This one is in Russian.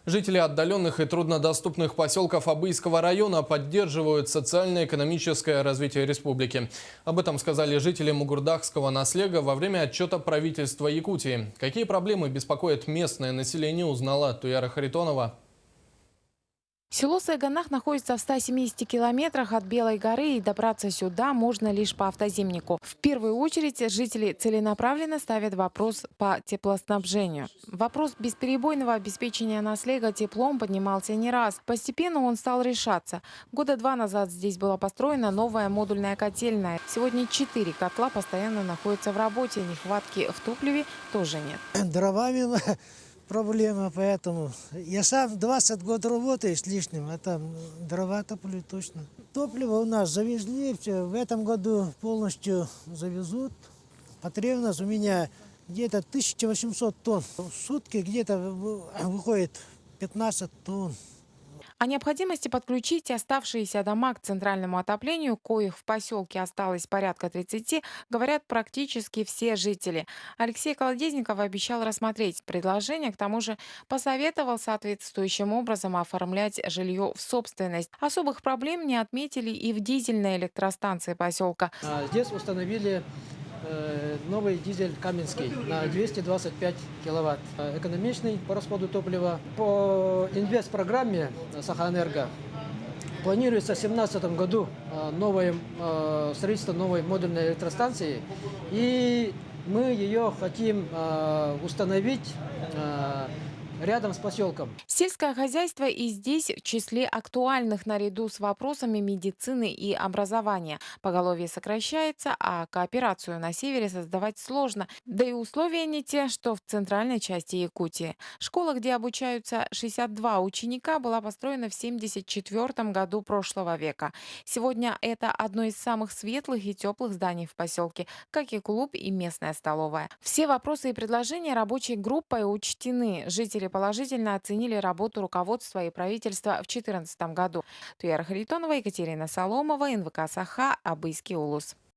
Жители отдаленных и труднодоступных поселков Абыйского района поддерживают социально-экономическое развитие республики. Об этом сказали жители Мугурдахского наслега во время отчета правительства Якутии. Какие проблемы беспокоят местное население, узнала Туяра Харитонова. Село Сайганах находится в 170 километрах от Белой горы, и добраться сюда можно лишь по автозимнику. В первую очередь жители целенаправленно ставят вопрос по теплоснабжению. Вопрос бесперебойного обеспечения наслега теплом поднимался не раз. Постепенно он стал решаться. Года 2 назад здесь была построена новая модульная котельная. Сегодня 4 котла постоянно находятся в работе. Нехватки в топливе тоже нет. Дровами проблема, поэтому я сам 20 год работаю с лишним, а там дрова топлю точно. Топливо у нас завезли, все, в этом году полностью завезут. Потребность у меня где-то 1800 тонн. В сутки где-то выходит 15 тонн. О необходимости подключить оставшиеся дома к центральному отоплению, коих в поселке осталось порядка 30, говорят практически все жители. Алексей Колодезников обещал рассмотреть предложение, к тому же посоветовал соответствующим образом оформлять жилье в собственность. Особых проблем не отметили и в дизельной электростанции поселка. Здесь установили новый дизель Каменский на 225 киловатт. Экономичный по расходу топлива. По инвестпрограмме Сахаэнерго планируется в 2017 году строительство новой модульной электростанции. И мы ее хотим установить рядом с поселком. Сельское хозяйство и здесь в числе актуальных наряду с вопросами медицины и образования. Поголовье сокращается, а кооперацию на севере создавать сложно. Да и условия не те, что в центральной части Якутии. Школа, где обучаются 62 ученика, была построена в 1974 году прошлого века. Сегодня это одно из самых светлых и теплых зданий в поселке, как и клуб и местная столовая. Все вопросы и предложения рабочей группой учтены. Жители положительно оценили работу руководства и правительства в 2014 году. Туяра Харитонова, Екатерина Соломова, НВК «Саха», Абыйский улус.